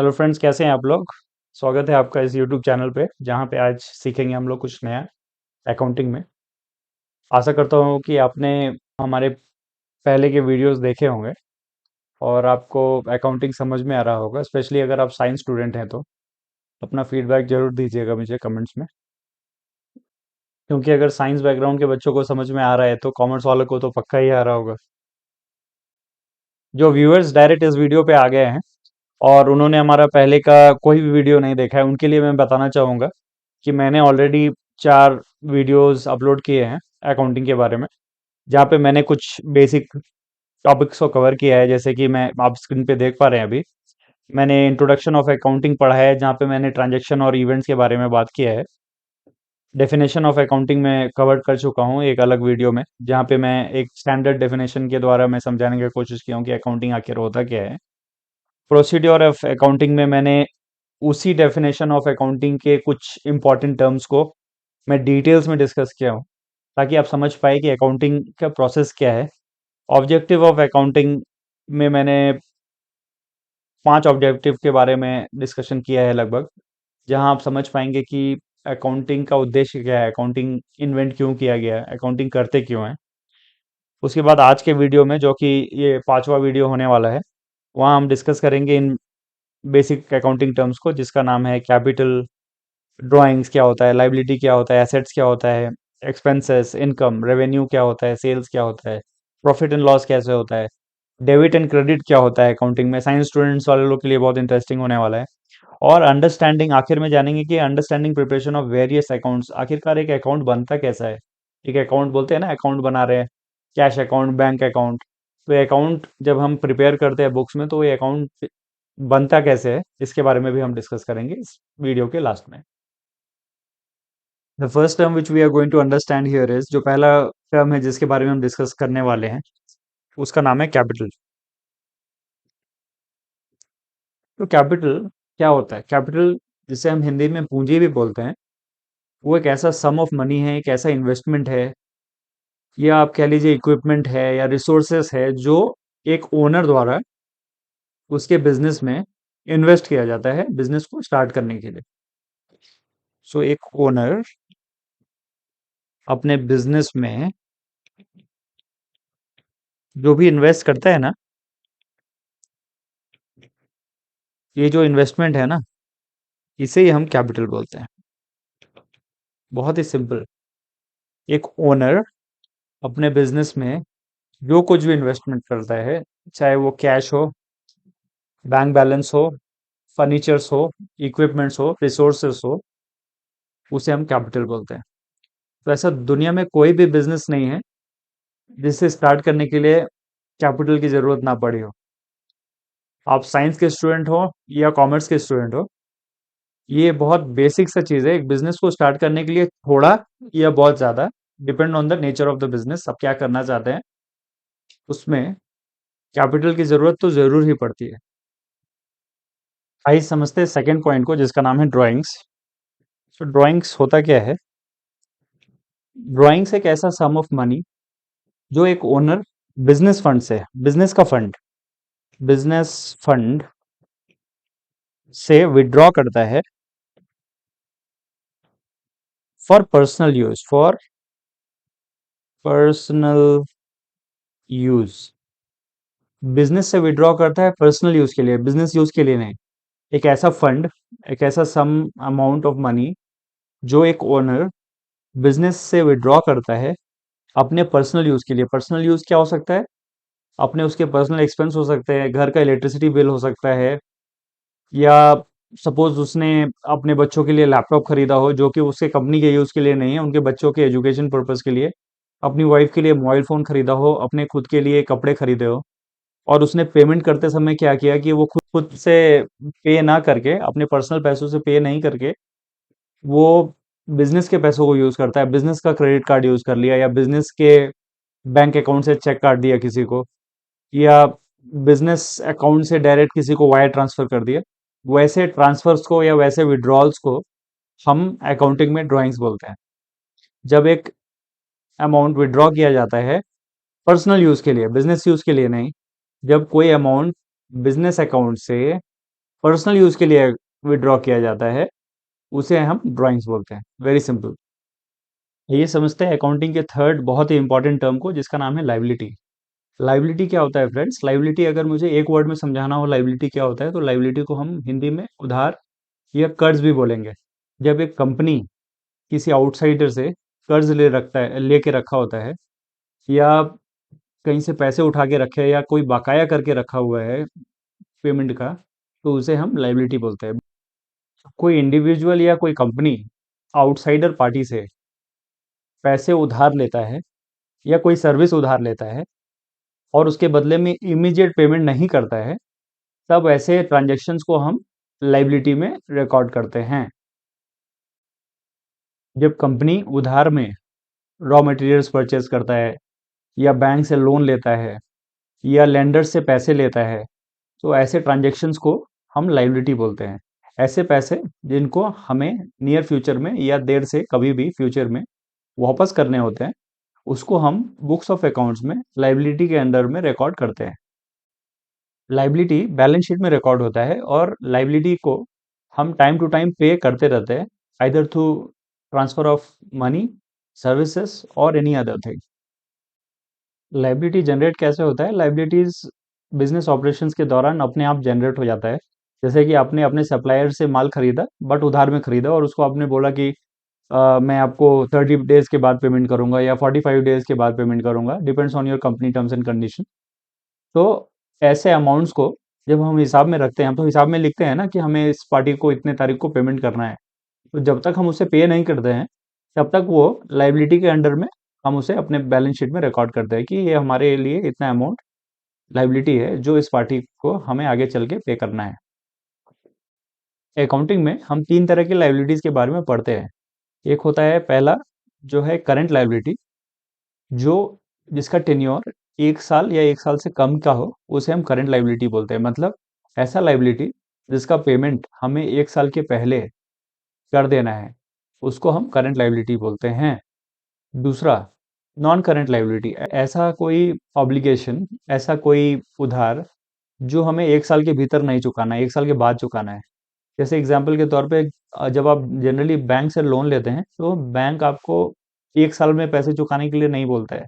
Hello friends, कैसे हैं आप लोग। स्वागत है आपका इस यूट्यूब चैनल पे, जहाँ पे आज सीखेंगे हम लोग कुछ नया अकाउंटिंग में। आशा करता हूँ कि आपने हमारे पहले के वीडियोस देखे होंगे और आपको अकाउंटिंग समझ में आ रहा होगा। स्पेशली अगर आप साइंस स्टूडेंट हैं तो अपना फीडबैक जरूर दीजिएगा मुझे कमेंट्स में, क्योंकि अगर साइंस बैकग्राउंड के बच्चों को समझ में आ रहा है तो कॉमर्स वालों को तो पक्का ही आ रहा होगा। जो व्यूअर्स डायरेक्ट इस वीडियो पे आ गए हैं और उन्होंने हमारा पहले का कोई भी वीडियो नहीं देखा है, उनके लिए मैं बताना चाहूँगा कि मैंने ऑलरेडी 4 वीडियोस अपलोड किए हैं अकाउंटिंग के बारे में, जहाँ पे मैंने कुछ बेसिक टॉपिक्स को कवर किया है। जैसे कि मैं आप स्क्रीन पे देख पा रहे हैं अभी, मैंने इंट्रोडक्शन ऑफ अकाउंटिंग पढ़ा है, जहाँ पे मैंने ट्रांजैक्शन और इवेंट्स के बारे में बात किया है। डेफिनेशन ऑफ अकाउंटिंग में कवर कर चुका हूँ एक अलग वीडियो में, जहाँ पे मैं एक स्टैंडर्ड डेफिनेशन के द्वारा मैं समझाने की कोशिश किया हूँ कि अकाउंटिंग आखिर होता क्या है। प्रोसीड्योर ऑफ अकाउंटिंग में मैंने उसी डेफिनेशन ऑफ अकाउंटिंग के कुछ इंपॉर्टेंट टर्म्स को मैं डिटेल्स में डिस्कस किया हूँ, ताकि आप समझ पाए कि अकाउंटिंग का प्रोसेस क्या है। ऑब्जेक्टिव ऑफ अकाउंटिंग में मैंने 5 ऑब्जेक्टिव के बारे में डिस्कशन किया है लगभग, जहां आप समझ पाएंगे कि अकाउंटिंग का उद्देश्य क्या है, अकाउंटिंग इन्वेंट क्यों किया गया है, अकाउंटिंग करते क्यों है। उसके बाद आज के वीडियो में, जो कि ये 5वां वीडियो होने वाला है, वहाँ हम डिस्कस करेंगे इन बेसिक अकाउंटिंग टर्म्स को, जिसका नाम है कैपिटल, ड्राइंग्स क्या होता है, लाइबिलिटी क्या होता है, एसेट्स क्या होता है, एक्सपेंसेस, इनकम, रेवेन्यू क्या होता है, सेल्स क्या होता है, प्रॉफिट एंड लॉस कैसे होता है, डेबिट एंड क्रेडिट क्या होता है अकाउंटिंग में। साइंस स्टूडेंट्स वाले लोग के लिए बहुत इंटरेस्टिंग होने वाला है। और अंडरस्टैंडिंग, आखिर में जानेंगे कि understanding preparation of various accounts, आखिरकार एक अकाउंट बनता कैसा है। एक अकाउंट बोलते हैं ना, अकाउंट बना रहे हैं, कैश अकाउंट, बैंक अकाउंट। तो ये अकाउंट जब हम प्रिपेयर करते हैं बुक्स में, तो ये अकाउंट बनता कैसे है, इसके बारे में भी हम डिस्कस करेंगे इस वीडियो के लास्ट में। The first term which we are going to understand here is, जो पहला टर्म है जिसके बारे में हम डिस्कस करने वाले हैं, उसका नाम है कैपिटल। तो कैपिटल क्या होता है? कैपिटल, जिसे हम हिंदी में पूंजी भी बोलते हैं, वो एक ऐसा सम ऑफ मनी है, एक ऐसा इन्वेस्टमेंट है, या आप कह लीजिए इक्विपमेंट है या रिसोर्सेस है, जो एक ओनर द्वारा उसके बिजनेस में इन्वेस्ट किया जाता है बिजनेस को स्टार्ट करने के लिए। सो एक ओनर अपने बिजनेस में जो भी इन्वेस्ट करता है ना, ये जो इन्वेस्टमेंट है ना, इसे ही हम कैपिटल बोलते हैं। बहुत ही सिंपल। एक ओनर अपने बिजनेस में जो कुछ भी इन्वेस्टमेंट करता है, चाहे वो कैश हो, बैंक बैलेंस हो, फर्नीचर्स हो, इक्विपमेंट्स हो, रिसोर्सेस हो, उसे हम कैपिटल बोलते हैं। तो ऐसा दुनिया में कोई भी बिजनेस नहीं है जिसे स्टार्ट करने के लिए कैपिटल की जरूरत ना पड़ी हो। आप साइंस के स्टूडेंट हो या कॉमर्स के स्टूडेंट हो, ये बहुत बेसिक सा चीज है। एक बिजनेस को स्टार्ट करने के लिए थोड़ा या बहुत ज्यादा, depend on the nature of the business, आप क्या करना चाहते हैं, उसमें कैपिटल की जरूरत तो जरूर ही पड़ती है। आइए समझते हैं सेकंड पॉइंट को, जिसका नाम है ड्राइंग्स। तो ड्राइंग्स होता क्या है? ड्राइंग्स एक ऐसा सम ऑफ मनी जो एक ओनर बिजनेस फंड से, बिजनेस फंड से विड्रॉ करता है फॉर पर्सनल यूज। बिजनेस से विड्रॉ करता है पर्सनल यूज के लिए, बिजनेस यूज के लिए नहीं। एक ऐसा फंड, एक ऐसा सम अमाउंट ऑफ मनी जो एक ओनर बिजनेस से विड्रॉ करता है अपने पर्सनल यूज के लिए। पर्सनल यूज क्या हो सकता है? अपने उसके पर्सनल एक्सपेंस हो सकते हैं, घर का इलेक्ट्रिसिटी बिल हो सकता है, या सपोज उसने अपने बच्चों के लिए लैपटॉप खरीदा हो, जो कि उसके कंपनी के यूज के लिए नहीं है, उनके बच्चों के एजुकेशन पर्पज के लिए। अपनी वाइफ के लिए मोबाइल फोन खरीदा हो, अपने खुद के लिए कपड़े खरीदे हो, और उसने पेमेंट करते समय क्या किया कि वो खुद खुद से पे ना करके, अपने पर्सनल पैसों से पे नहीं करके, वो बिजनेस के पैसों को यूज करता है। बिजनेस का क्रेडिट कार्ड यूज कर लिया, या बिजनेस के बैंक अकाउंट से चेक काट दिया किसी को, या बिजनेस अकाउंट से डायरेक्ट किसी को वायर ट्रांसफर कर दिया। वैसे ट्रांसफर्स को या वैसे विड्रॉल्स को हम अकाउंटिंग में ड्राइंग्स बोलते हैं। जब एक अमाउंट विड्रॉ किया जाता है पर्सनल यूज के लिए, बिजनेस यूज के लिए नहीं, जब कोई अमाउंट बिजनेस अकाउंट से पर्सनल यूज के लिए विड्रॉ किया जाता है, उसे हम ड्राइंग्स बोलते हैं। Very simple. ये समझते हैं अकाउंटिंग के थर्ड बहुत ही इंपॉर्टेंट टर्म को, जिसका नाम है लाइबिलिटी। लाइबिलिटी क्या होता है फ्रेंड्स? लाइबिलिटी अगर मुझे एक वर्ड में समझाना हो लाइबिलिटी क्या होता है, तो लाइबिलिटी को हम हिंदी में उधार या कर्ज भी बोलेंगे। जब एक कंपनी किसी आउटसाइडर से कर्ज लेके रखा होता है, या कहीं से पैसे उठा के रखे हैं, या कोई बकाया करके रखा हुआ है पेमेंट का, तो उसे हम लाइबिलिटी बोलते हैं। कोई इंडिविजुअल या कोई कंपनी आउटसाइडर पार्टी से पैसे उधार लेता है या कोई सर्विस उधार लेता है और उसके बदले में इमीडिएट पेमेंट नहीं करता है, तब ऐसे ट्रांजैक्शंस को हम लाइबिलिटी में रिकॉर्ड करते हैं। जब कंपनी उधार में रॉ मटेरियल्स परचेज करता है, या बैंक से लोन लेता है, या लेंडर से पैसे लेता है, तो ऐसे ट्रांजैक्शंस को हम लाइबिलिटी बोलते हैं। ऐसे पैसे जिनको हमें नियर फ्यूचर में या देर से कभी भी फ्यूचर में वापस करने होते हैं, उसको हम बुक्स ऑफ अकाउंट्स में लाइबिलिटी के अंडर में रिकॉर्ड करते हैं। लाइबिलिटी बैलेंस शीट में रिकॉर्ड होता है, और लाइबिलिटी को हम टाइम टू टाइम पे करते रहते हैं, either through transfer of money, services और any other thing. Liability generate कैसे होता है? लाइबिलिटीज बिजनेस ऑपरेशंस के दौरान अपने आप जनरेट हो जाता है। जैसे कि आपने अपने सप्लायर से माल खरीदा, बट उधार में खरीदा, और उसको आपने बोला कि मैं आपको 30 डेज के बाद पेमेंट करूंगा या 45 डेज के बाद पेमेंट करूंगा, depends on your company terms and condition. तो ऐसे अमाउंट्स को जब हम हिसाब में रखते हैं, तो हिसाब में लिखते हैं ना कि हमें इस पार्टी को इतने तारीख को पेमेंट करना है। तो जब तक हम उसे पे नहीं करते हैं, तब तक वो लाइबिलिटी के अंडर में हम उसे अपने बैलेंस शीट में रिकॉर्ड करते हैं कि ये हमारे लिए इतना अमाउंट लाइबिलिटी है जो इस पार्टी को हमें आगे चल के पे करना है। अकाउंटिंग में हम तीन तरह की लाइबिलिटीज के बारे में पढ़ते हैं। एक होता है पहला, जो है करंट लाइबिलिटी, जो जिसका टेन्योर 1 साल या 1 साल से कम का हो, उसे हम करंट लाइबिलिटी बोलते हैं। मतलब ऐसा लाइबिलिटी जिसका पेमेंट हमें 1 साल के पहले कर देना है, उसको हम करंट लाइबिलिटी बोलते हैं। दूसरा, नॉन करंट लाइबिलिटी, ऐसा कोई ऑब्लिगेशन, ऐसा कोई उधार जो हमें 1 साल के भीतर नहीं चुकाना है, 1 साल के बाद चुकाना है। जैसे एग्जाम्पल के तौर पे, जब आप जनरली बैंक से लोन लेते हैं, तो बैंक आपको 1 साल में पैसे चुकाने के लिए नहीं बोलता है।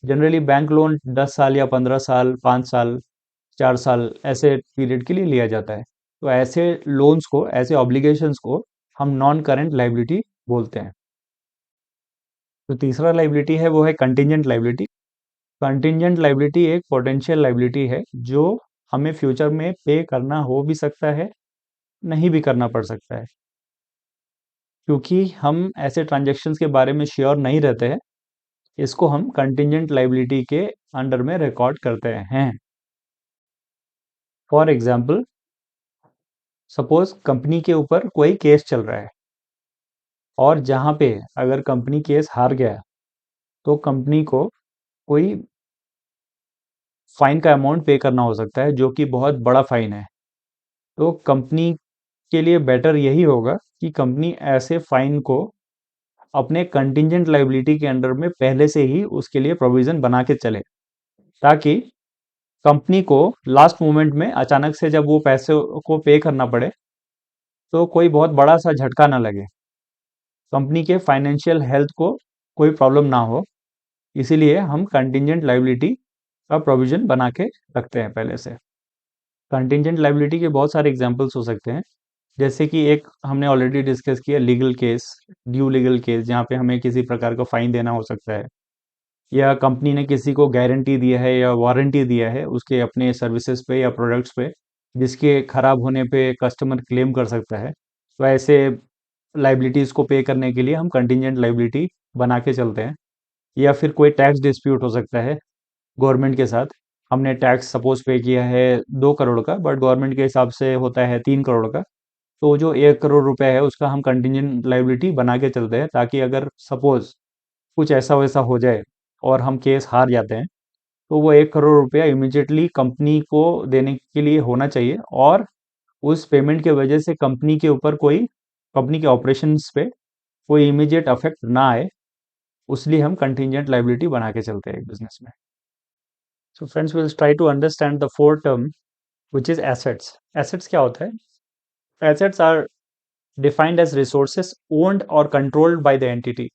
जनरली बैंक लोन 10 साल या 15 साल, 5 साल, 4 साल ऐसे पीरियड के लिए लिया जाता है। तो ऐसे लोन्स को, ऐसे ऑब्लिगेशंस को हम नॉन करंट लाइबिलिटी बोलते हैं। तो तीसरा लाइबिलिटी है, वो है कंटिजेंट लाइबिलिटी। कंटिजेंट लाइबिलिटी एक पोटेंशियल लाइबिलिटी है जो हमें फ्यूचर में पे करना हो भी सकता है, नहीं भी करना पड़ सकता है। क्योंकि हम ऐसे ट्रांजैक्शंस के बारे में श्योर नहीं रहते हैं, इसको हम कंटिजेंट लाइबिलिटी के अंडर में रिकॉर्ड करते हैं। फॉर एग्जाम्पल, सपोज कंपनी के ऊपर कोई केस चल रहा है, और जहां पे अगर कंपनी केस हार गया, तो कंपनी को कोई फाइन का अमाउंट पे करना हो सकता है, जो कि बहुत बड़ा फाइन है। तो कंपनी के लिए बेटर यही होगा कि कंपनी ऐसे फाइन को अपने कंटिजेंट लाइबिलिटी के अंडर में पहले से ही उसके लिए प्रोविजन बना के चले, ताकि कंपनी को लास्ट मोमेंट में अचानक से जब वो पैसे को पे करना पड़े, तो कोई बहुत बड़ा सा झटका ना लगे, कंपनी के फाइनेंशियल हेल्थ को कोई प्रॉब्लम ना हो। इसीलिए हम कंटिजेंट लाइबिलिटी का प्रोविजन बना के रखते हैं पहले से। कंटिजेंट लाइबिलिटी के बहुत सारे एग्जांपल्स हो सकते हैं, जैसे कि एक हमने ऑलरेडी डिस्कस किया, legal case, due legal case, जहाँ पे हमें किसी प्रकार का फाइन देना हो सकता है, या कंपनी ने किसी को गारंटी दिया है या वारंटी दिया है उसके अपने सर्विसेज पे या प्रोडक्ट्स पे, जिसके खराब होने पे कस्टमर क्लेम कर सकता है। तो ऐसे लाइबिलिटीज़ को पे करने के लिए हम कंटिजेंट लाइबिलिटी बना के चलते हैं। या फिर कोई टैक्स डिस्प्यूट हो सकता है गवर्नमेंट के साथ। हमने टैक्स सपोज पे किया है 2 करोड़ का, बट गवर्नमेंट के हिसाब से होता है 3 करोड़ का। तो जो 1 करोड़ रुपए है, उसका हम कंटिजेंट लाइबिलिटी बना के चलते हैं, ताकि अगर सपोज कुछ ऐसा वैसा हो जाए और हम केस हार जाते हैं, तो वो 1 करोड़ रुपया इमिजिएटली कंपनी को देने के लिए होना चाहिए, और उस पेमेंट के वजह से कंपनी के ऊपर कोई, कंपनी के ऑपरेशंस पे कोई इमीडिएट अफेक्ट ना आए। उसलिए हम कंटिजेंट लाइबिलिटी बना के चलते हैं बिजनेस में। So friends, we'll try to understand the four term which is assets. Assets क्या होता है? Assets are defined as resources owned और कंट्रोल्ड बाय द एंटिटी।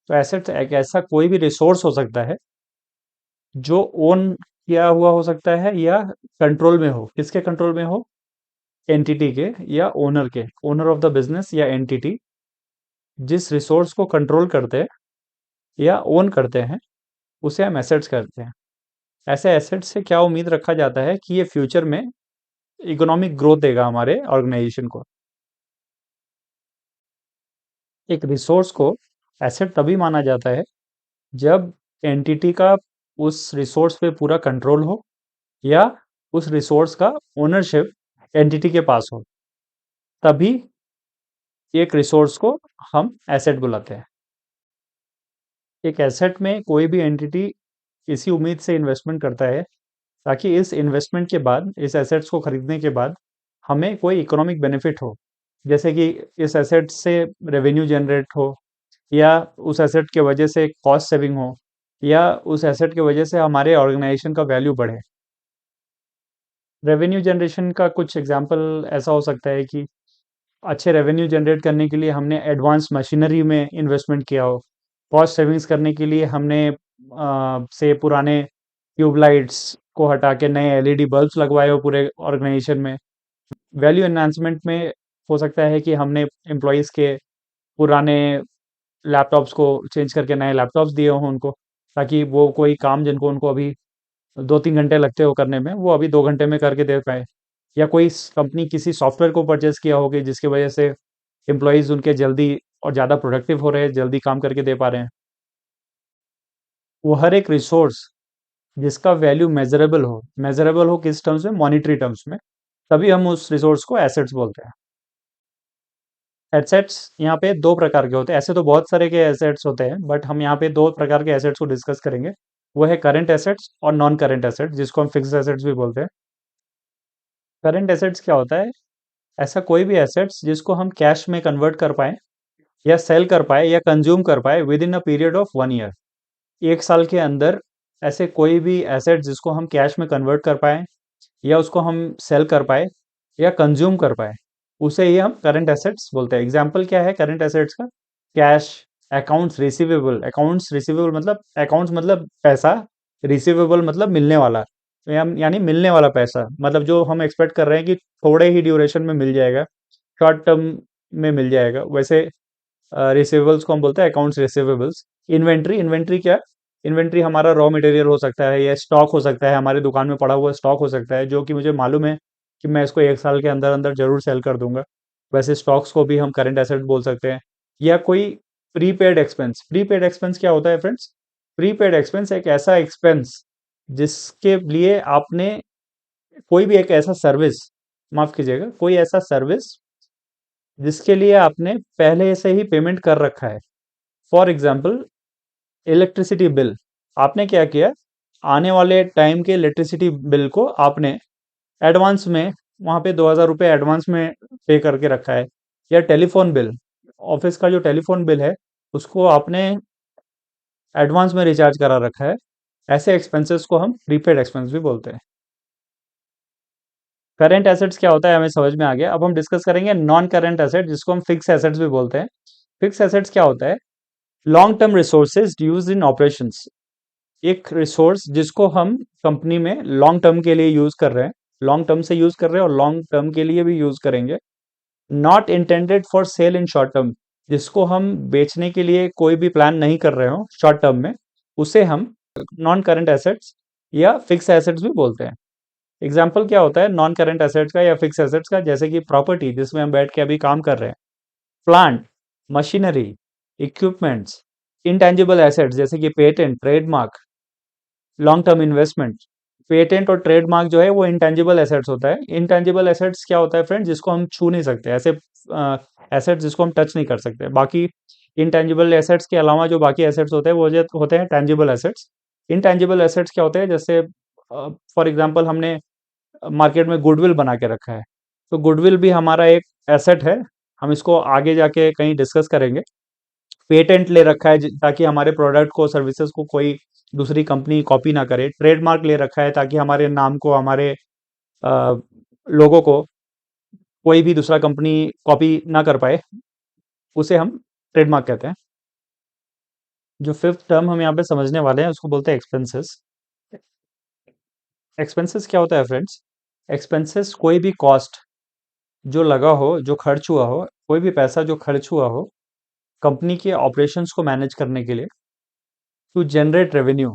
तो एसेट्स एक ऐसा कोई भी रिसोर्स हो सकता है जो ओन किया हुआ हो सकता है या कंट्रोल में हो। किसके कंट्रोल में हो? एंटिटी के या ओनर के, ओनर ऑफ द बिजनेस या एंटिटी जिस रिसोर्स को कंट्रोल करते हैं या ओन करते हैं उसे हम एसेट्स करते हैं। ऐसे एसेट्स से क्या उम्मीद रखा जाता है कि ये फ्यूचर में इकोनॉमिक ग्रोथ देगा हमारे ऑर्गेनाइजेशन को। एक रिसोर्स को एसेट तभी माना जाता है जब एंटिटी का उस रिसोर्स पे पूरा कंट्रोल हो या उस रिसोर्स का ओनरशिप एंटिटी के पास हो, तभी एक रिसोर्स को हम एसेट बुलाते हैं। एक एसेट में कोई भी एंटिटी इसी उम्मीद से इन्वेस्टमेंट करता है ताकि इस इन्वेस्टमेंट के बाद, इस एसेट्स को खरीदने के बाद हमें कोई इकोनॉमिक बेनिफिट हो। जैसे कि इस एसेट से रेवेन्यू जनरेट हो, या उस एसेट के वजह से कॉस्ट सेविंग हो, या उस एसेट की वजह से हमारे ऑर्गेनाइजेशन का वैल्यू बढ़े। रेवेन्यू जनरेशन का कुछ एग्जांपल ऐसा हो सकता है कि अच्छे रेवेन्यू जनरेट करने के लिए हमने एडवांस मशीनरी में इन्वेस्टमेंट किया हो। कॉस्ट सेविंग्स करने के लिए हमने से पुराने ट्यूबलाइट्स को हटा के नए एलईडी बल्ब्स लगवाए हो पूरे ऑर्गेनाइजेशन में। वैल्यू एनहांसमेंट में हो सकता है कि हमने एम्प्लॉयज़ के पुराने लैपटॉप्स को चेंज करके नए लैपटॉप्स दिए हों उनको, ताकि वो कोई काम जिनको उनको अभी 2-3 घंटे लगते हो करने में, वो अभी 2 घंटे में करके दे पाएँ। या कोई कंपनी किसी सॉफ्टवेयर को परचेज़ किया होगा जिसकी वजह से एम्प्लॉयज़ उनके जल्दी और ज़्यादा प्रोडक्टिव हो रहे हैं, जल्दी काम करके दे पा रहे हैं। वो हर एक रिसोर्स जिसका वैल्यू मेज़रेबल हो किस टर्म्स में? मॉनेटरी टर्म्स में, तभी हम उस रिसोर्स को एसेट्स बोलते हैं। एसेट्स यहाँ पे 2 प्रकार के होते हैं। ऐसे तो बहुत सारे के एसेट्स होते हैं, बट हम यहाँ पे 2 प्रकार के एसेट्स को डिस्कस करेंगे। वो है करंट एसेट्स और नॉन करंट एसेट्स, जिसको हम फिक्स्ड एसेट्स भी बोलते हैं। करंट एसेट्स क्या होता है? ऐसा कोई भी एसेट्स जिसको हम कैश में कन्वर्ट कर पाएँ या सेल कर पाएँ या कंज़्यूम कर पाएँ with in a period of 1 year. 1 साल के अंदर ऐसे कोई भी एसेट जिसको हम कैश में कन्वर्ट कर पाएँ या उसको हम सेल कर पाएँ या कंज़्यूम कर पाएँ, उसे ही हम करंट एसेट्स बोलते हैं। एग्ज़ाम्पल क्या है करंट एसेट्स का? कैश, अकाउंट्स रिसीवेबल मतलब अकाउंट्स मतलब पैसा, रिसीवेबल मतलब मिलने वाला। यानी मिलने वाला पैसा, मतलब जो हम एक्सपेक्ट कर रहे हैं कि थोड़े ही ड्यूरेशन में मिल जाएगा, शॉर्ट टर्म में मिल जाएगा। वैसे रिसीवेबल्स को हम बोलते हैं अकाउंट्स रिसीवेबल्स। इन्वेंट्री क्या? इन्वेंट्री हमारा रॉ मटेरियल हो सकता है या स्टॉक हो सकता है, हमारी दुकान में पड़ा हुआ स्टॉक हो सकता है, जो कि मुझे मालूम है कि मैं इसको 1 साल के अंदर अंदर जरूर सेल कर दूंगा। वैसे स्टॉक्स को भी हम करंट एसेट बोल सकते हैं। या कोई प्रीपेड एक्सपेंस क्या होता है फ्रेंड्स? प्रीपेड एक्सपेंस एक ऐसा एक्सपेंस जिसके लिए आपने कोई भी एक ऐसा सर्विस, माफ कीजिएगा, कोई ऐसा सर्विस जिसके लिए आपने पहले से ही पेमेंट कर रखा है। फॉर एग्जाम्पल इलेक्ट्रिसिटी बिल, आपने क्या किया? आने वाले टाइम के इलेक्ट्रिसिटी बिल को आपने एडवांस में वहाँ पे 2,000 रुपये एडवांस में पे करके रखा है। या टेलीफोन बिल, ऑफिस का जो टेलीफोन बिल है उसको आपने एडवांस में रिचार्ज करा रखा है। ऐसे एक्सपेंसेस को हम प्रीपेड एक्सपेंस भी बोलते हैं। करंट एसेट्स क्या होता है हमें समझ में आ गया। अब हम डिस्कस करेंगे नॉन करंट एसेट, जिसको हम फिक्स एसेट्स भी बोलते हैं। फिक्स एसेट्स क्या होता है? Long term resources use in operations. एक रिसोर्स जिसको हम कंपनी में लॉन्ग टर्म के लिए यूज कर रहे हैं, लॉन्ग टर्म से यूज कर रहे हैं और लॉन्ग टर्म के लिए भी यूज करेंगे। Not intended for sale in short term, जिसको हम बेचने के लिए कोई भी प्लान नहीं कर रहे हो शॉर्ट टर्म में, उसे हम नॉन करंट एसेट्स या फिक्स एसेट्स भी बोलते हैं। एग्जाम्पल क्या होता है नॉन करंट एसेट्स का या फिक्स एसेट्स का? जैसे कि प्रॉपर्टी जिसमें हम बैठ के अभी काम कर रहे हैं, plant, machinery, equipments, intangible assets जैसे कि patent, trademark, long term investment. Patent और ट्रेडमार्क जो है वो इंटेंजिबल एसेट्स होता है। इंटेंजिबल एसेट्स क्या होता है फ्रेंड? जिसको हम छू नहीं सकते, ऐसे एसेट्स जिसको हम टच नहीं कर सकते। बाकी इंटेंजिबल एसेट्स के अलावा जो बाकी एसेट्स होते हैं वो होते हैं टेंजिबल एसेट्स। इंटेंजिबल एसेट्स क्या होते हैं? जैसे फॉर एग्जांपल हमने मार्केट में गुडविल बना के रखा है, तो गुडविल भी हमारा एक एसेट है। हम इसको आगे जाके कहीं डिस्कस करेंगे। पेटेंट ले रखा है ताकि हमारे प्रोडक्ट को, सर्विसेज को कोई दूसरी कंपनी कॉपी ना करे। ट्रेडमार्क ले रखा है ताकि हमारे नाम को, हमारे लोगों को कोई भी दूसरा कंपनी कॉपी ना कर पाए, उसे हम ट्रेडमार्क कहते हैं। जो फिफ्थ टर्म हम यहाँ पे समझने वाले हैं उसको बोलते हैं एक्सपेंसेस। एक्सपेंसेस क्या होता है फ्रेंड्स? एक्सपेंसेस कोई भी कॉस्ट जो लगा हो, जो खर्च हुआ हो, कोई भी पैसा जो खर्च हुआ हो कंपनी के ऑपरेशंस को मैनेज करने के लिए टू जनरेट रेवेन्यू,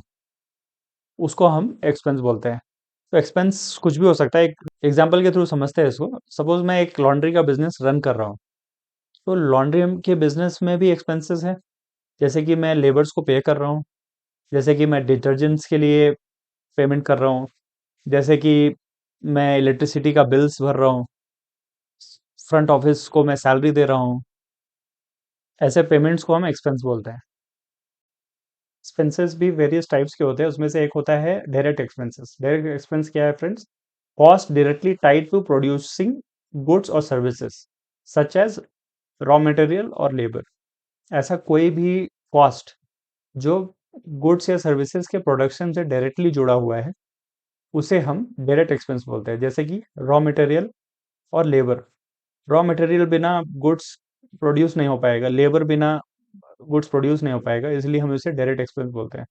उसको हम एक्सपेंस बोलते हैं। तो एक्सपेंस कुछ भी हो सकता है। एक एग्जांपल के थ्रू समझते हैं इसको। सपोज मैं एक लॉन्ड्री का बिजनेस रन कर रहा हूँ, तो लॉन्ड्री के बिजनेस में भी एक्सपेंसेस हैं। जैसे कि मैं लेबर्स को पे कर रहा हूँ, जैसे कि मैं डिटर्जेंट्स के लिए पेमेंट कर रहा हूँ, जैसे कि मैं इलेक्ट्रिसिटी का बिल्स भर रहा हूँ, फ्रंट ऑफिस को मैं सैलरी दे रहा हूँ। ऐसे पेमेंट्स को हम एक्सपेंस बोलते हैं। एक्सपेंसेस भी वेरियस टाइप्स के होते हैं, उसमें से एक होता है डायरेक्ट एक्सपेंसेस। डायरेक्ट एक्सपेंस क्या है friends? Cost directly tied to producing goods और services such as raw material और लेबर। ऐसा कोई भी कॉस्ट जो गुड्स या सर्विसेज के प्रोडक्शन से डायरेक्टली जुड़ा हुआ है, उसे हम डायरेक्ट एक्सपेंस बोलते हैं। जैसे कि रॉ मटेरियल और लेबर। रॉ मटेरियल बिना गुड्स प्रोड्यूस नहीं हो पाएगा, लेबर बिना गुड्स प्रोड्यूस नहीं हो पाएगा, इसलिए हम इसे डायरेक्ट एक्सपेंस बोलते हैं।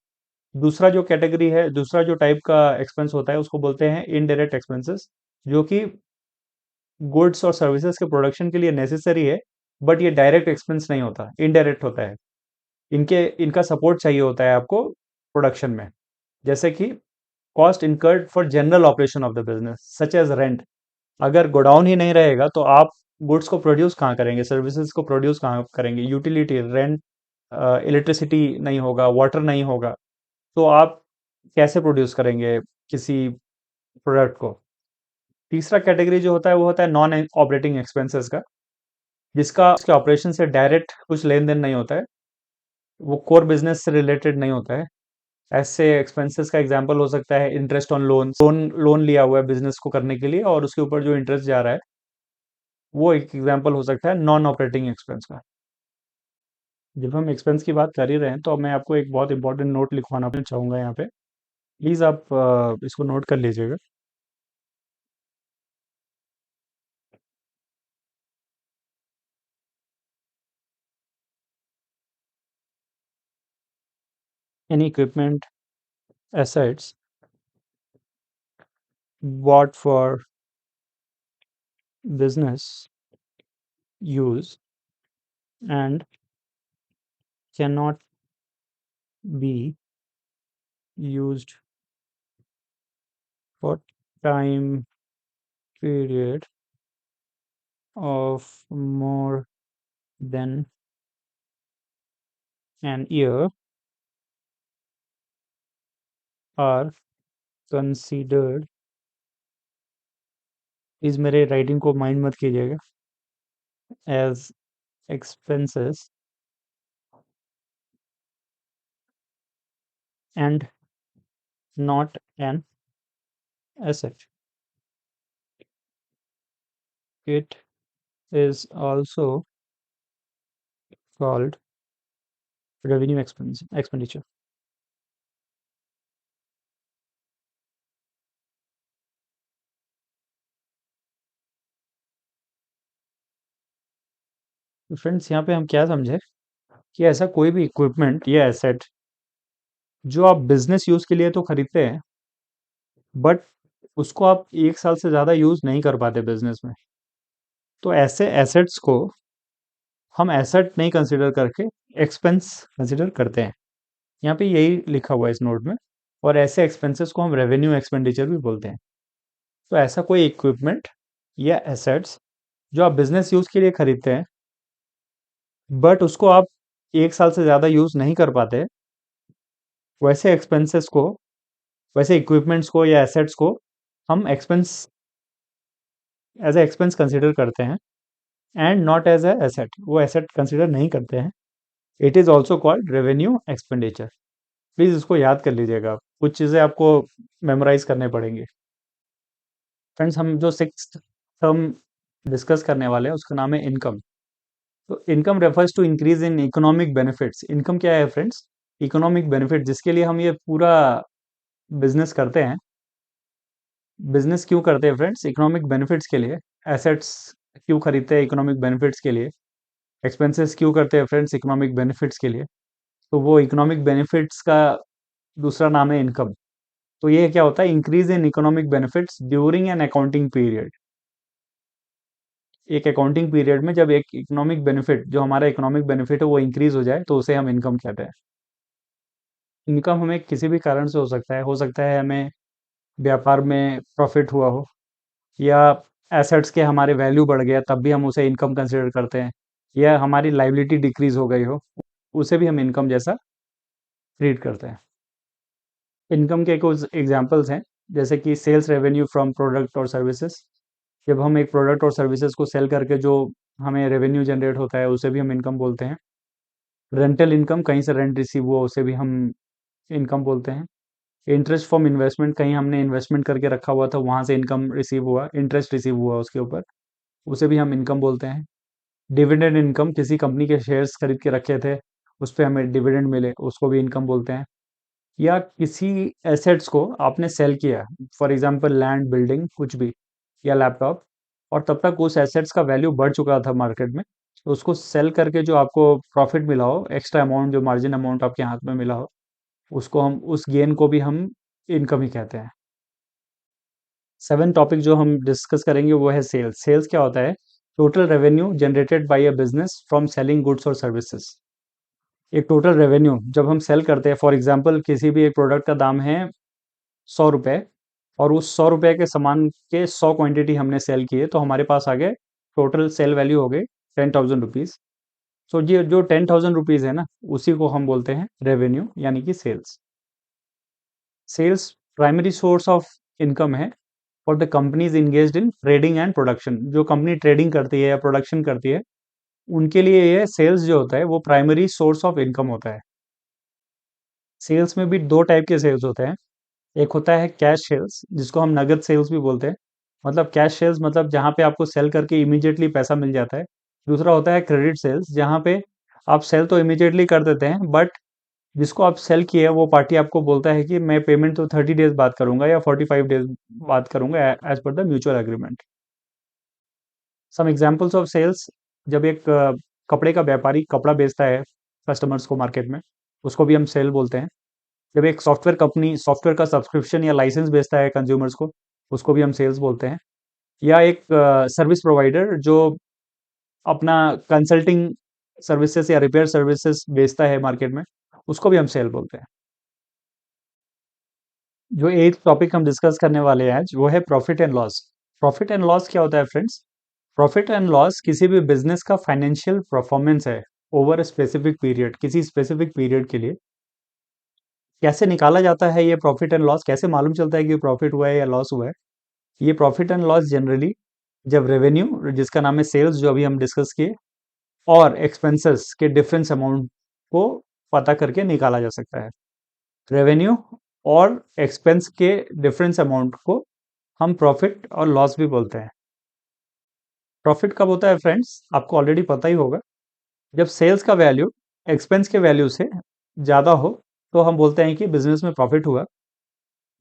दूसरा जो कैटेगरी है, दूसरा जो टाइप का एक्सपेंस होता है, उसको बोलते हैं इनडायरेक्ट एक्सपेंसेस, जो कि गुड्स और सर्विसेज के प्रोडक्शन के लिए नेसेसरी है, बट ये डायरेक्ट एक्सपेंस नहीं होता, इनडायरेक्ट होता है। इनका सपोर्ट चाहिए होता है आपको प्रोडक्शन में। जैसे कि cost incurred for general operation of the business such as rent. अगर गोडाउन ही नहीं रहेगा तो आप गुड्स को प्रोड्यूस कहाँ करेंगे, सर्विसेज को प्रोड्यूस कहाँ करेंगे? यूटिलिटी, रेंट, इलेक्ट्रिसिटी नहीं होगा, वाटर नहीं होगा, तो आप कैसे प्रोड्यूस करेंगे किसी प्रोडक्ट को? तीसरा कैटेगरी जो होता है वो होता है नॉन ऑपरेटिंग एक्सपेंसेस का, जिसका उसके ऑपरेशन से डायरेक्ट कुछ लेन देन नहीं होता है, वो कोर बिजनेस से रिलेटेड नहीं होता है। ऐसे एक्सपेंसेस का एग्जांपल हो सकता है इंटरेस्ट ऑन लोन लिया हुआ है बिजनेस को करने के लिए और उसके ऊपर जो इंटरेस्ट जा रहा है, वो एक एग्जांपल हो सकता है नॉन ऑपरेटिंग एक्सपेंस का। जब हम एक्सपेंस की बात कर ही रहे हैं तो मैं आपको एक बहुत इंपॉर्टेंट नोट लिखवाना चाहूँगा यहाँ पे। प्लीज़ आप इसको नोट कर लीजिएगा। Any equipment, assets bought for business use and cannot be used for time period of more than an year are considered, इस मेरे राइटिंग को माइंड मत कीजिएगा, as expenses and not an asset. It is also called revenue expenditure. तो friends यहाँ पे हम क्या समझे कि ऐसा कोई भी इक्विपमेंट या एसेट जो आप बिजनेस यूज के लिए तो खरीदते हैं, बट उसको आप 1 साल से ज़्यादा यूज़ नहीं कर पाते बिजनेस में, तो ऐसे एसेट्स को हम एसेट नहीं कंसिडर करके एक्सपेंस कंसिडर करते हैं। यहाँ पे यही लिखा हुआ है इस नोट में। और ऐसे एक्सपेंसेस को हम रेवेन्यू एक्सपेंडिचर भी बोलते हैं। तो ऐसा कोई इक्विपमेंट या एसेट्स जो आप बिजनेस यूज़ के लिए खरीदते हैं, बट उसको आप 1 साल से ज़्यादा यूज़ नहीं कर पाते, वैसे एक्सपेंसेस को, वैसे इक्विपमेंट्स को या एसेट्स को हम expense, as a expense consider करते हैं and not as a asset, वो एसेट कंसिडर नहीं करते हैं। It is also called revenue expenditure. Please इसको याद कर लीजिएगा आप। कुछ चीज़ें आपको मेमोराइज करने पड़ेंगे। फ्रेंड्स, हम जो सिक्स टर्म डिस्कस करने वाले हैं उसका नाम है इनकम। तो income refers to increase in economic benefits. Income क्या है फ्रेंड्स? इकोनॉमिक बेनिफिट जिसके लिए हम ये पूरा बिजनेस करते हैं, बिजनेस क्यों करते हैं फ्रेंड्स? इकोनॉमिक बेनिफिट्स के लिए। एसेट्स क्यों खरीदते हैं? इकोनॉमिक बेनिफिट्स के लिए। एक्सपेंसेस क्यों करते हैं फ्रेंड्स? इकोनॉमिक बेनिफिट्स के लिए। तो वो इकोनॉमिक बेनिफिट्स का दूसरा नाम है इनकम। तो ये क्या होता है? Increase in economic benefits during an accounting period. एक अकाउंटिंग पीरियड में जब एक इकोनॉमिक बेनिफिट, जो हमारा इकोनॉमिक बेनिफिट है, वो इंक्रीज हो जाए तो उसे हम इनकम कहते हैं। इनकम हमें किसी भी कारण से हो सकता है हमें व्यापार में प्रॉफिट हुआ हो, या एसेट्स के हमारे वैल्यू बढ़ गया तब भी हम उसे इनकम कंसिडर करते हैं, या हमारी लाइबिलिटी डिक्रीज हो गई हो, उसे भी हम इनकम जैसा ट्रीट करते हैं। इनकम के कुछ एग्जांपल्स हैं, जैसे कि सेल्स रेवेन्यू फ्रॉम प्रोडक्ट और सर्विसेज। जब हम एक प्रोडक्ट और सर्विसेज को सेल करके जो हमें रेवेन्यू जनरेट होता है, उसे भी हम इनकम बोलते हैं। रेंटल इनकम, कहीं से रेंट रिसीव हुआ, उसे भी हम इनकम बोलते हैं। इंटरेस्ट फ्रॉम इन्वेस्टमेंट, कहीं हमने इन्वेस्टमेंट करके रखा हुआ था, वहां से इनकम रिसीव हुआ, इंटरेस्ट रिसीव हुआ उसके ऊपर, उसे भी हम इनकम बोलते हैं। डिविडेंड इनकम, किसी कंपनी के शेयर्स खरीद के रखे थे, उस पे हमें डिविडेंड मिले, उसको भी इनकम बोलते हैं। या किसी एसेट्स को आपने सेल किया, फॉर एग्जांपल लैंड, बिल्डिंग, कुछ भी, या लैपटॉप, और तब तक उस एसेट्स का वैल्यू बढ़ चुका था मार्केट में, तो उसको सेल करके जो आपको प्रॉफिट मिला हो, एक्स्ट्रा अमाउंट, जो मार्जिन अमाउंट आपके हाथ में मिला हो, उसको हम, उस गेन को भी हम इनकम ही कहते हैं। सेवन टॉपिक जो हम डिस्कस करेंगे वो है सेल्स। सेल्स क्या होता है? Total revenue generated by a business from selling goods और सर्विसेज। एक टोटल रेवेन्यू जब हम सेल करते हैं, फॉर एग्जांपल किसी भी एक प्रोडक्ट का दाम है 100 रुपये, और उस 100 रुपये के सामान के 100 क्वांटिटी हमने सेल किए, तो हमारे पास आ गए, टोटल सेल वैल्यू हो गई 10,000 रुपीज़। सो ये जो 10,000 रुपीज़ है ना, उसी को हम बोलते हैं रेवेन्यू, यानी कि sales. Sales primary source of income है for the companies engaged in trading and production. जो कंपनी ट्रेडिंग करती है या प्रोडक्शन करती है, उनके लिए ये सेल्स जो होता है वो प्राइमरी सोर्स ऑफ इनकम होता है। सेल्स में भी दो टाइप के सेल्स होते हैं। एक होता है कैश सेल्स, जिसको हम नगद सेल्स भी बोलते हैं। मतलब कैश सेल्स मतलब जहाँ पे आपको सेल करके इमीडिएटली पैसा मिल जाता है। दूसरा होता है क्रेडिट सेल्स, जहाँ पे आप सेल तो इमीडिएटली कर देते हैं, बट जिसको आप सेल किए वो पार्टी आपको बोलता है कि मैं पेमेंट तो 30 डेज बाद करूंगा या 45 डेज बाद करूंगा, as per the mutual agreement. Some examples of sales, जब एक कपड़े का व्यापारी कपड़ा बेचता है कस्टमर्स को मार्केट में, उसको भी हम सेल बोलते हैं। जब एक सॉफ्टवेयर कंपनी सॉफ्टवेयर का सब्सक्रिप्शन या लाइसेंस बेचता है कंज्यूमर्स को, उसको भी हम सेल्स बोलते हैं। या एक सर्विस प्रोवाइडर जो अपना कंसल्टिंग सर्विसेज या रिपेयर सर्विसेज बेचता है मार्केट में, उसको भी हम सेल बोलते हैं। जो एक टॉपिक हम डिस्कस करने वाले हैं आज, वो है profit and loss. Profit and loss क्या होता है फ्रेंड्स? प्रॉफिट एंड लॉस किसी भी बिजनेस का फाइनेंशियल परफॉर्मेंस है ओवर स्पेसिफिक पीरियड, किसी स्पेसिफिक पीरियड के लिए। कैसे निकाला जाता है ये प्रॉफिट एंड लॉस? कैसे मालूम चलता है कि प्रॉफिट हुआ है या लॉस हुआ है? ये प्रॉफिट एंड लॉस जनरली जब रेवेन्यू, जिसका नाम है सेल्स, जो अभी हम डिस्कस किए, और एक्सपेंसेस के डिफरेंस अमाउंट को पता करके निकाला जा सकता है। रेवेन्यू और एक्सपेंस के डिफरेंस अमाउंट को हम प्रॉफिट और लॉस भी बोलते हैं। प्रॉफिट कब होता है फ्रेंड्स? आपको ऑलरेडी पता ही होगा, जब सेल्स का वैल्यू एक्सपेंस के वैल्यू से ज़्यादा हो, तो हम बोलते हैं कि बिजनेस में प्रॉफिट हुआ।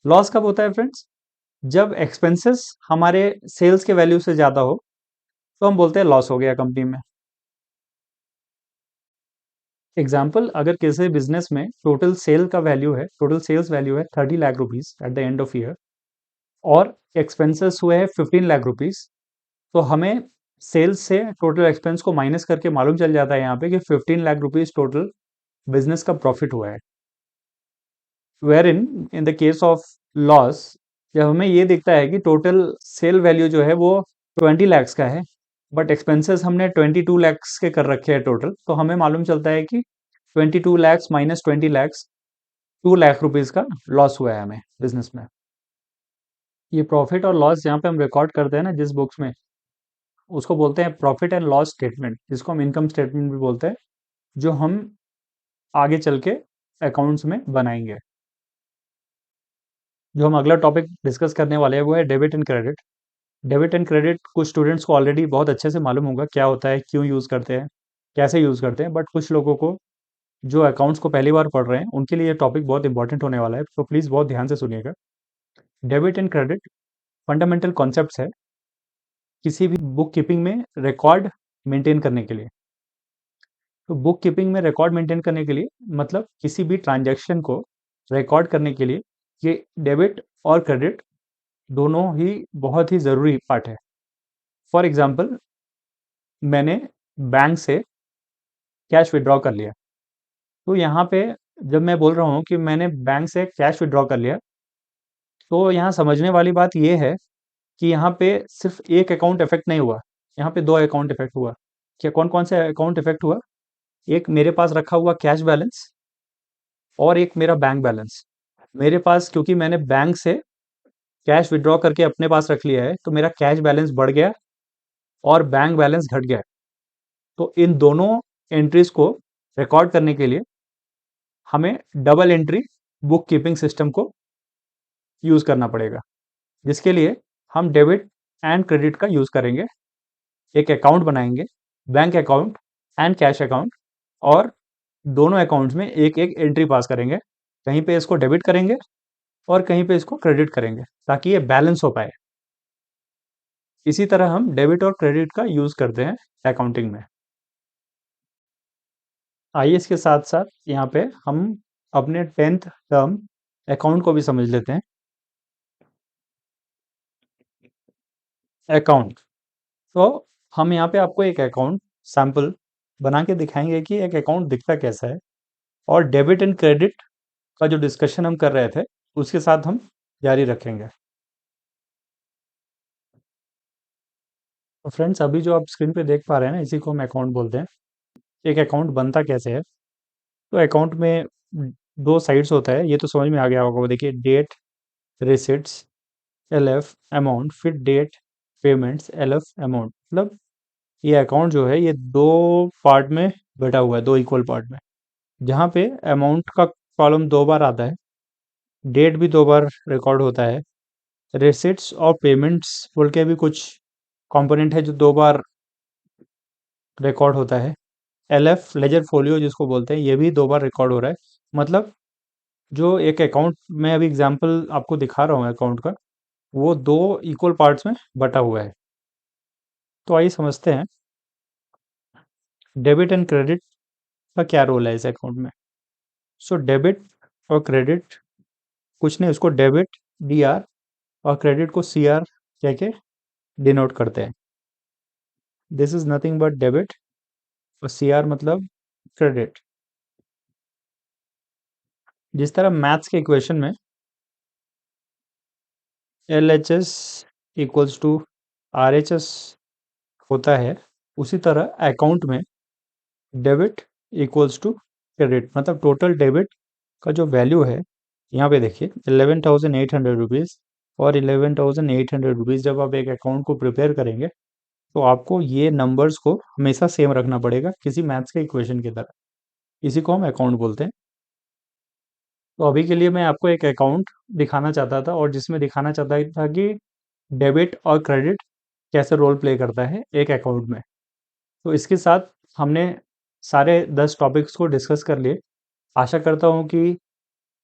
लॉस कब होता है फ्रेंड्स? जब एक्सपेंसेस हमारे सेल्स के वैल्यू से ज़्यादा हो, तो हम बोलते हैं लॉस हो गया कंपनी में। एग्जाम्पल, अगर किसी बिजनेस में टोटल सेल्स वैल्यू है 30 lakh rupees at the end of year, और एक्सपेंसेस हुए हैं 15 लाख रुपीज, तो हमें सेल्स से टोटल एक्सपेंस को माइनस करके मालूम चल जाता है यहाँ पे कि 15 लाख रुपीज टोटल बिजनेस का प्रॉफिट हुआ है। Where in in the case of loss, जब हमें ये दिखता है कि टोटल सेल वैल्यू जो है वो 20 लैक्स का है, बट एक्सपेंसेस हमने 22 लैक्स के कर रखे हैं टोटल, तो हमें मालूम चलता है कि 22 लैक्स माइनस 20 लैक्स, 2 लाख रुपीज का लॉस हुआ है हमें बिजनेस में। ये प्रॉफिट और लॉस जहाँ पे हम रिकॉर्ड करते हैं ना जिस बुक्स में, उसको बोलते हैं प्रॉफिट एंड लॉस स्टेटमेंट, जिसको हम इनकम स्टेटमेंट भी बोलते हैं, जो हम आगे चल के अकाउंट्स में बनाएंगे। जो हम अगला टॉपिक डिस्कस करने वाले हैं वो है debit and credit. Debit and credit कुछ स्टूडेंट्स को ऑलरेडी बहुत अच्छे से मालूम होगा क्या होता है, क्यों यूज़ करते हैं, कैसे यूज़ करते हैं, बट कुछ लोगों को जो अकाउंट्स को पहली बार पढ़ रहे हैं, उनके लिए ये टॉपिक बहुत इंपॉर्टेंट होने वाला है, तो प्लीज़ बहुत ध्यान से सुनिएगा। Debit and credit fundamental concepts है किसी भी बुक कीपिंग में रिकॉर्ड मेंटेन करने के लिए। तो बुक कीपिंग में रिकॉर्ड मेंटेन करने के लिए मतलब किसी भी ट्रांजैक्शन को रिकॉर्ड करने के लिए ये डेबिट और क्रेडिट दोनों ही बहुत ही ज़रूरी पार्ट है। फॉर एग्ज़ाम्पल मैंने बैंक से कैश विथड्रॉ कर लिया, तो यहाँ पे जब मैं बोल रहा हूँ कि मैंने बैंक से कैश विथड्रॉ कर लिया, तो यहाँ समझने वाली बात ये है कि यहाँ पे सिर्फ एक अकाउंट इफेक्ट नहीं हुआ, यहाँ पे 2 अकाउंट इफेक्ट हुआ। क्या कौन-कौन से अकाउंट इफेक्ट हुआ? एक मेरे पास रखा हुआ कैश बैलेंस और एक मेरा बैंक बैलेंस। मेरे पास क्योंकि मैंने बैंक से कैश विथड्रॉ करके अपने पास रख लिया है, तो मेरा कैश बैलेंस बढ़ गया और बैंक बैलेंस घट गया। तो इन दोनों एंट्रीज़ को रिकॉर्ड करने के लिए हमें double entry book keeping system को यूज़ करना पड़ेगा, जिसके लिए हम डेबिट एंड क्रेडिट का यूज़ करेंगे। एक अकाउंट बनाएंगे, bank account and cash account, और दोनों अकाउंट्स में एक-एक एंट्री पास करेंगे। कहीं पे इसको डेबिट करेंगे और कहीं पे इसको क्रेडिट करेंगे, ताकि ये बैलेंस हो पाए। इसी तरह हम डेबिट और क्रेडिट का यूज़ करते हैं अकाउंटिंग में। आइए इसके साथ-साथ यहाँ पे हम अपने 10th टर्म अकाउंट को भी समझ लेते हैं। अकाउंट, तो हम यहाँ पे आपको एक अकाउंट सैंपल बना के दिखाएंगे कि एक अकाउंट दिखता कैसा है, और डेबिट एंड क्रेडिट का जो डिस्कशन हम कर रहे थे उसके साथ हम जारी रखेंगे। तो फ्रेंड्स, अभी जो आप स्क्रीन पे देख पा रहे हैं ना, इसी को हम अकाउंट बोलते हैं। एक अकाउंट बनता कैसे है? तो अकाउंट में दो साइड्स होता है, ये तो समझ में आ गया होगा। वो देखिए, डेट, रिसिट्स, एलएफ, अमाउंट, फिर डेट, पेमेंट्स, एलएफ, अमाउंट। मतलब ये अकाउंट जो है ये दो पार्ट में बटा हुआ है, दो इक्वल पार्ट में, जहाँ पे अमाउंट का कॉलम दो बार आता है, डेट भी दो बार रिकॉर्ड होता है, रिसिट्स और पेमेंट्स बोल के भी कुछ कंपोनेंट है जो दो बार रिकॉर्ड होता है। एलएफ, लेजर फोलियो जिसको बोलते हैं, ये भी दो बार रिकॉर्ड हो रहा है। मतलब जो एक अकाउंट में अभी एग्जांपल आपको दिखा रहा हूँ अकाउंट का, वो दो इक्वल पार्ट्स में बटा हुआ है। तो आइए समझते हैं डेबिट एंड क्रेडिट का क्या रोल है इस अकाउंट में। सो डेबिट और क्रेडिट कुछ नहीं, उसको डेबिट डीआर और क्रेडिट को सीआर कह के डिनोट करते हैं। This is nothing but debit, और सीआर मतलब क्रेडिट। जिस तरह मैथ्स के इक्वेशन में L H S equals to R H S होता है, उसी तरह अकाउंट में डेबिट इक्वल्स टू क्रेडिट, मतलब टोटल डेबिट का जो वैल्यू है, यहाँ पे देखिए 11,800 रुपीज़ और 11,800 रुपीज़। जब आप एक अकाउंट को प्रिपेयर करेंगे तो आपको ये नंबर्स को हमेशा सेम रखना पड़ेगा, किसी मैथ्स के इक्वेशन की तरह। इसी को हम अकाउंट बोलते हैं। तो अभी के लिए मैं आपको एक अकाउंट दिखाना चाहता था, और जिसमें दिखाना चाहता था कि डेबिट और क्रेडिट कैसे रोल प्ले करता है एक अकाउंट में। तो इसके साथ हमने सारे 10 टॉपिक्स को डिस्कस कर लिए। आशा करता हूँ कि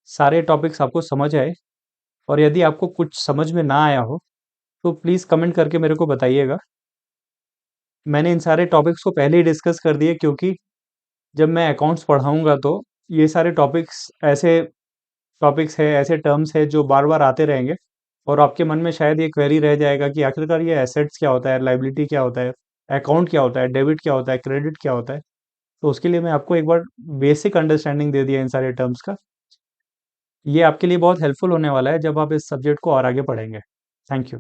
सारे टॉपिक्स आपको समझ आए, और यदि आपको कुछ समझ में ना आया हो तो प्लीज़ कमेंट करके मेरे को बताइएगा। मैंने इन सारे टॉपिक्स को पहले ही डिस्कस कर दिए, क्योंकि जब मैं अकाउंट्स पढ़ाऊँगा तो ये सारे टॉपिक्स है, ऐसे टर्म्स है जो बार-बार आते रहेंगे, और आपके मन में शायद ये क्वेरी रह जाएगा कि आखिरकार ये एसेट्स क्या होता है, लायबिलिटी क्या होता है, अकाउंट क्या होता है, डेबिट क्या होता है, क्रेडिट क्या होता है। तो उसके लिए मैं आपको एक बार बेसिक अंडरस्टैंडिंग दे दिया इन सारे टर्म्स का। ये आपके लिए बहुत हेल्पफुल होने वाला है जब आप इस सब्जेक्ट को और आगे पढ़ेंगे। Thank you.